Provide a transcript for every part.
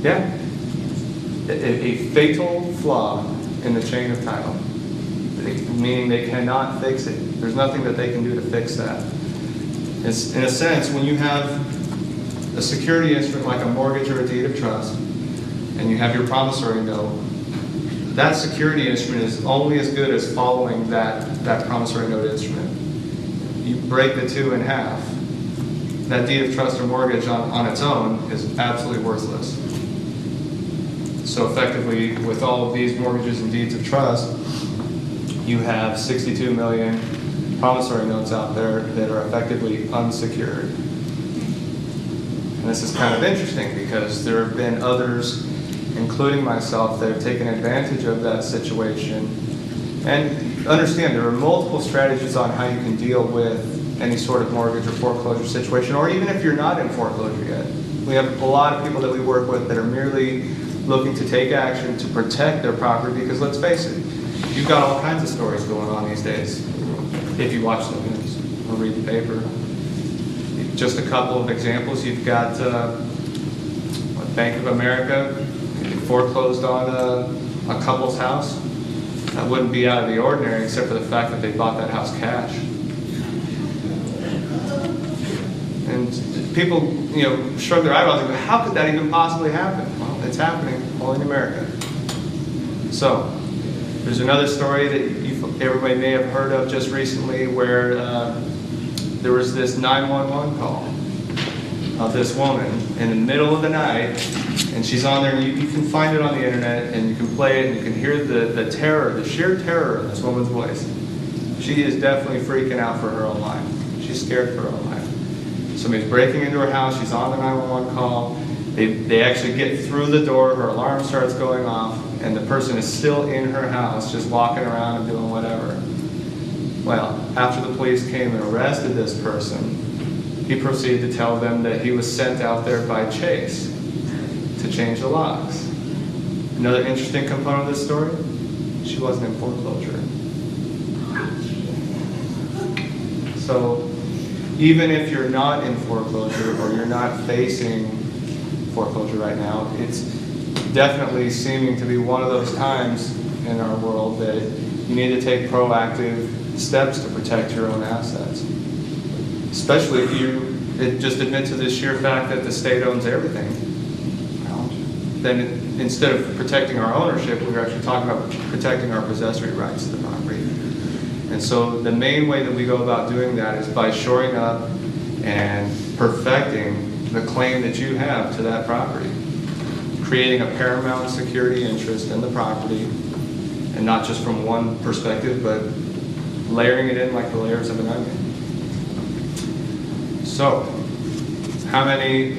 Yeah. A fatal flaw in the chain of title, meaning they cannot fix it. There's nothing that they can do to fix that. It's, in a sense, when you have a security instrument like a mortgage or a deed of trust, and you have your promissory note, that security instrument is only as good as following that promissory note instrument. You break the two in half, that deed of trust or mortgage on its own is absolutely worthless. So effectively, with all of these mortgages and deeds of trust, you have 62 million promissory notes out there that are effectively unsecured. And this is kind of interesting because there have been others, including myself, that have taken advantage of that situation. And understand, there are multiple strategies on how you can deal with any sort of mortgage or foreclosure situation, or even if you're not in foreclosure yet. We have a lot of people that we work with that are merely looking to take action to protect their property, because let's face it, you've got all kinds of stories going on these days if you watch the news or read the paper. Just a couple of examples. You've got Bank of America foreclosed on a couple's house. That wouldn't be out of the ordinary except for the fact that they bought that house cash. And people, shrug their eyebrows and go, how could that even possibly happen? Well, it's happening all in America. So, there's another story that everybody may have heard of just recently where there was this 911 call of this woman in the middle of the night, and she's on there, and you can find it on the internet, and you can play it, and you can hear the terror, the sheer terror in this woman's voice. She is definitely freaking out for her own life. She's scared for her own life. Somebody's breaking into her house, she's on the 911 call, they actually get through the door, her alarm starts going off, and the person is still in her house, just walking around and doing whatever. Well, after the police came and arrested this person, he proceeded to tell them that he was sent out there by Chase to change the locks. Another interesting component of this story, she wasn't in foreclosure. So, even if you're not in foreclosure or you're not facing foreclosure right now, it's definitely seeming to be one of those times in our world that you need to take proactive steps to protect your own assets. Especially if you just admit to the sheer fact that the state owns everything. Then instead of protecting our ownership, we're actually talking about protecting our possessory rights to the property. And so the main way that we go about doing that is by shoring up and perfecting the claim that you have to that property. Creating a paramount security interest in the property, and not just from one perspective, but layering it in like the layers of an onion. So, how many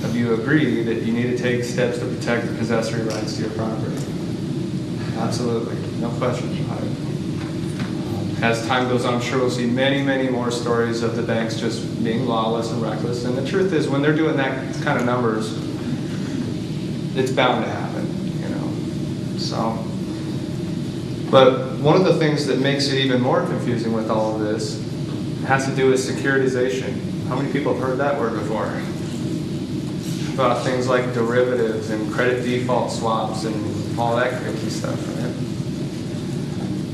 of you agree that you need to take steps to protect the possessory rights to your property? Absolutely, no question about it. As time goes on, I'm sure we'll see many, many more stories of the banks just being lawless and reckless. And the truth is, when they're doing that kind of numbers, it's bound to happen, So, but one of the things that makes it even more confusing with all of this has to do with securitization. How many people have heard that word before? About things like derivatives and credit default swaps and all that crazy stuff, right?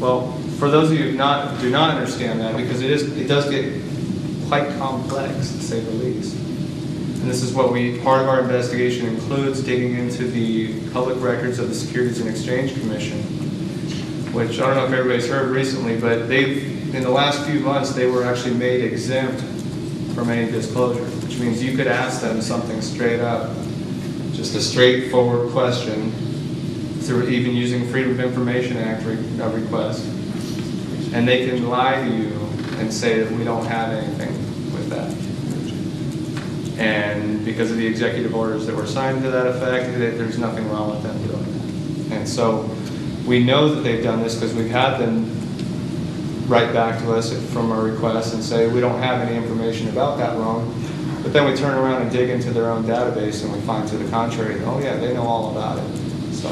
Well, for those of you who do not understand that, because it does get quite complex, to say the least. And this is what part of our investigation includes digging into the public records of the Securities and Exchange Commission, which I don't know if everybody's heard recently, but in the last few months, they were actually made exempt from any disclosure, which means you could ask them something straight up, just a straightforward question, through even using Freedom of Information Act request, and they can lie to you and say that we don't have anything with that. And because of the executive orders that were signed to that effect, there's nothing wrong with them doing that. And so we know that they've done this because we've had them write back to us from our request and say we don't have any information about that wrong. But then we turn around and dig into their own database and we find to the contrary, oh yeah, they know all about it. So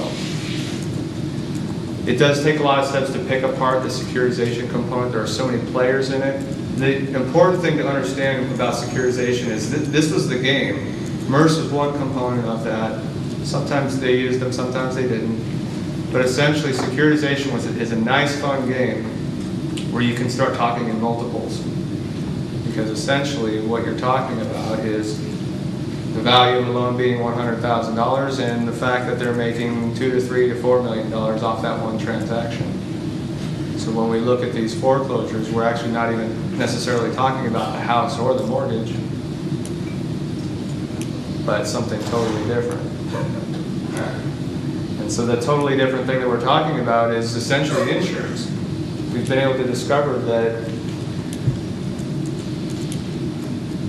it does take a lot of steps to pick apart the securitization component. There are so many players in it. The important thing to understand about securitization is that this was the game. MERS was one component of that. Sometimes they used them, sometimes they didn't. But essentially, securitization is a nice, fun game where you can start talking in multiples. Because essentially, what you're talking about is the value of the loan being $100,000 and the fact that they're making $2 to $3 to $4 million off that one transaction. So when we look at these foreclosures, we're actually not even necessarily talking about the house or the mortgage, but something totally different. And so the totally different thing that we're talking about is essentially insurance. We've been able to discover that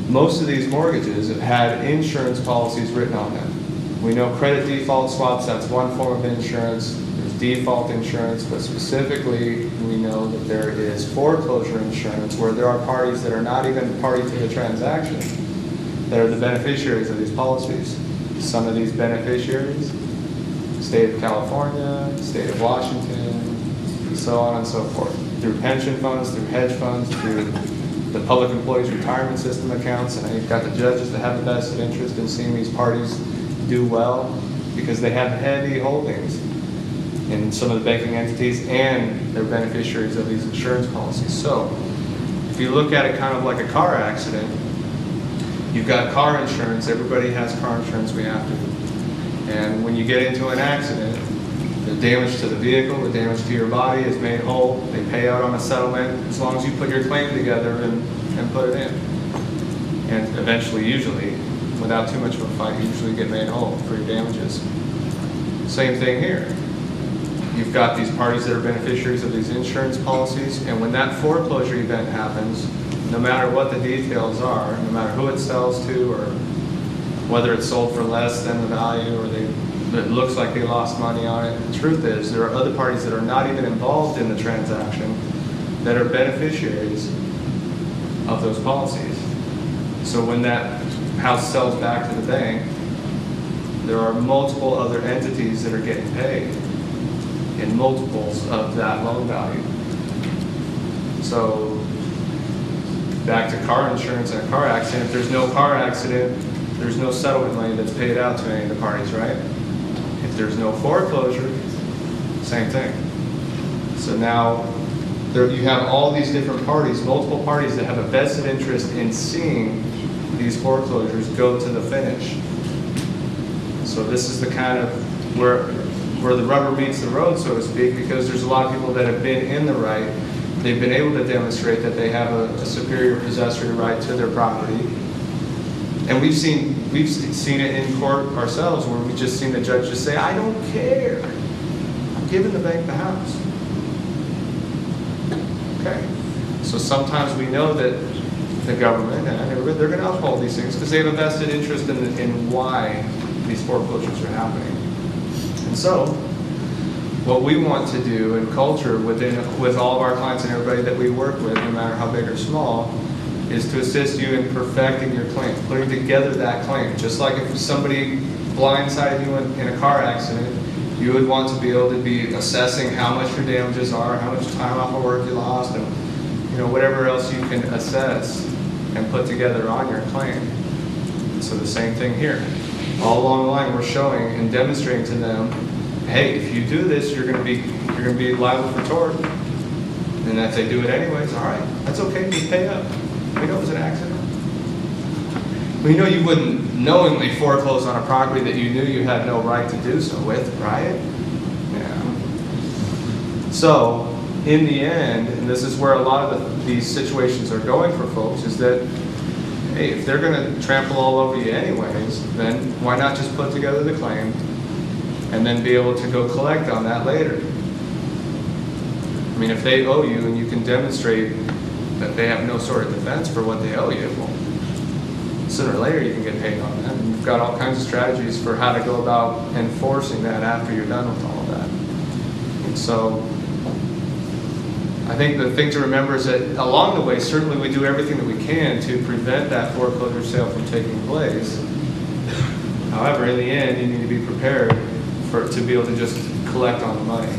most of these mortgages have had insurance policies written on them. We know credit default swaps, that's one form of insurance. There's default insurance, but specifically we know that there is foreclosure insurance where there are parties that are not even party to the transaction that are the beneficiaries of these policies. Some of these beneficiaries, state of California, state of Washington, so on and so forth. Through pension funds, through hedge funds, through the public employees retirement system accounts, and you've got the judges that have a vested interest in seeing these parties do well because they have heavy holdings in some of the banking entities and they're beneficiaries of these insurance policies. So if you look at it kind of like a car accident, you've got car insurance, everybody has car insurance, we have to. And when you get into an accident, the damage to the vehicle, the damage to your body is made whole. They pay out on a settlement as long as you put your claim together and put it in. And eventually, usually, without too much of a fight, you usually get made whole for your damages. Same thing here. You've got these parties that are beneficiaries of these insurance policies, and when that foreclosure event happens, no matter what the details are, no matter who it sells to, or whether it's sold for less than the value, or it looks like they lost money on it. The truth is, there are other parties that are not even involved in the transaction that are beneficiaries of those policies. So when that house sells back to the bank, there are multiple other entities that are getting paid in multiples of that loan value. So back to car insurance and a car accident, if there's no car accident, there's no settlement money that's paid out to any of the parties, right? If there's no foreclosure, same thing. So now you have all these different parties, multiple parties that have a vested interest in seeing these foreclosures go to the finish. So this is the kind of where the rubber meets the road, so to speak, because there's a lot of people that have been in the right. They've been able to demonstrate that they have a superior possessory right to their property. And we've seen it in court ourselves where we've just seen the judge just say, I don't care. I'm giving the bank the house. Okay. So sometimes we know that the government and they're going to uphold these things because they have a vested interest in why these foreclosures are happening. And so what we want to do in culture with all of our clients and everybody that we work with, no matter how big or small, is to assist you in perfecting your claim, putting together that claim. Just like if somebody blindsided you in a car accident, you would want to be able to be assessing how much your damages are, how much time off of work you lost, and whatever else you can assess and put together on your claim. So the same thing here. All along the line, we're showing and demonstrating to them, hey, if you do this, you're going to be liable for tort. And if they do it anyways, all right, that's okay, just pay up. We know it was an accident. We know you wouldn't knowingly foreclose on a property that you knew you had no right to do so with, right? Yeah. So, in the end, and this is where a lot of these situations are going for folks, is that, hey, if they're going to trample all over you anyways, then why not just put together the claim and then be able to go collect on that later? I mean, if they owe you and you can demonstrate that they have no sort of defense for what they owe you, well, sooner or later you can get paid on that. And you've got all kinds of strategies for how to go about enforcing that after you're done with all of that. And so I think the thing to remember is that along the way, certainly we do everything that we can to prevent that foreclosure sale from taking place. However, in the end, you need to be prepared to be able to just collect on the money.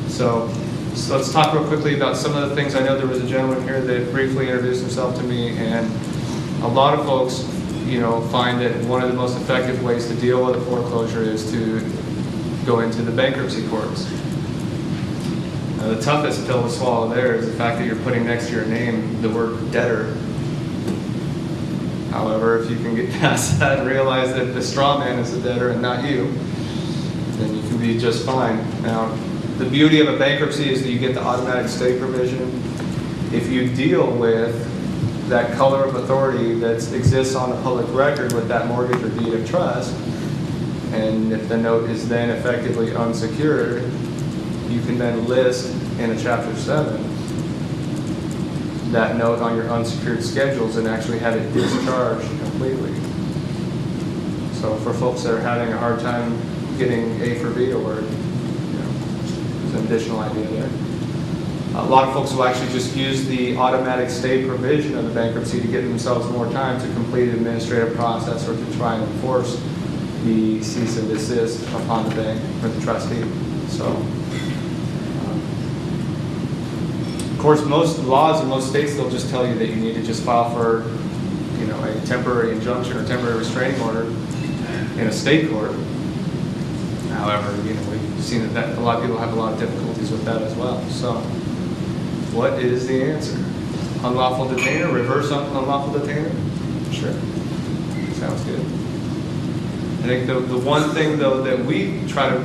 So let's talk real quickly about some of the things. I know there was a gentleman here that briefly introduced himself to me, and a lot of folks find that one of the most effective ways to deal with a foreclosure is to go into the bankruptcy courts. The toughest pill to swallow there is the fact that you're putting next to your name the word debtor. However, if you can get past that and realize that the straw man is the debtor and not you, then you can be just fine. Now, the beauty of a bankruptcy is that you get the automatic stay provision. If you deal with that color of authority that exists on the public record with that mortgage or deed of trust, and if the note is then effectively unsecured, you can then list in a Chapter 7 that note on your unsecured schedules and actually have it discharged completely. So for folks that are having a hard time getting A for B to work, there's an additional idea there. A lot of folks will actually just use the automatic stay provision of the bankruptcy to give themselves more time to complete an administrative process or to try and enforce the cease and desist upon the bank or the trustee. So, of course, most laws in most states, they'll just tell you that you need to just file for, a temporary injunction or temporary restraining order in a state court. However, we've seen that a lot of people have a lot of difficulties with that as well. So, what is the answer? Unlawful detainer, reverse unlawful detainer? Sure. Sounds good. I think the one thing, though, that we try to,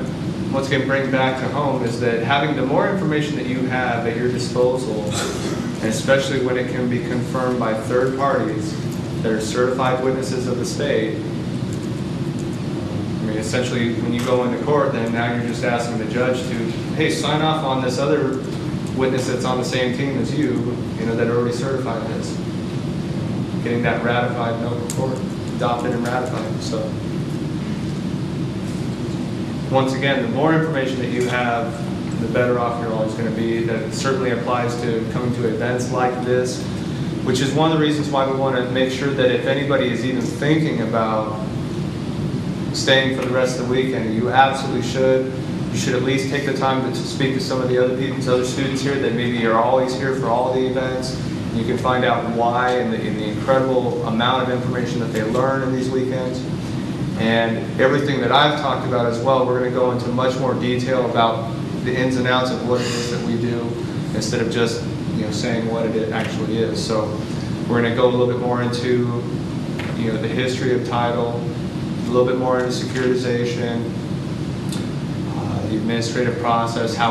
once again, bring back to home is that having the more information that you have at your disposal, and especially when it can be confirmed by third parties that are certified witnesses of the state, essentially, when you go into court, then now you're just asking the judge to, hey, sign off on this other witness that's on the same team as you, that already certified this. Getting that ratified, adopted and ratified. So, once again, the more information that you have, the better off you're always going to be. That certainly applies to coming to events like this, which is one of the reasons why we want to make sure that if anybody is even thinking about staying for the rest of the weekend, you absolutely should. You should at least take the time to speak to some of the other students here that maybe are always here for all the events. You can find out why and the incredible amount of information that they learn in these weekends. And everything that I've talked about as well, we're going to go into much more detail about the ins and outs of what it is that we do, instead of just saying what it actually is. So we're going to go a little bit more into the history of title, a little bit more into securitization, the administrative process, how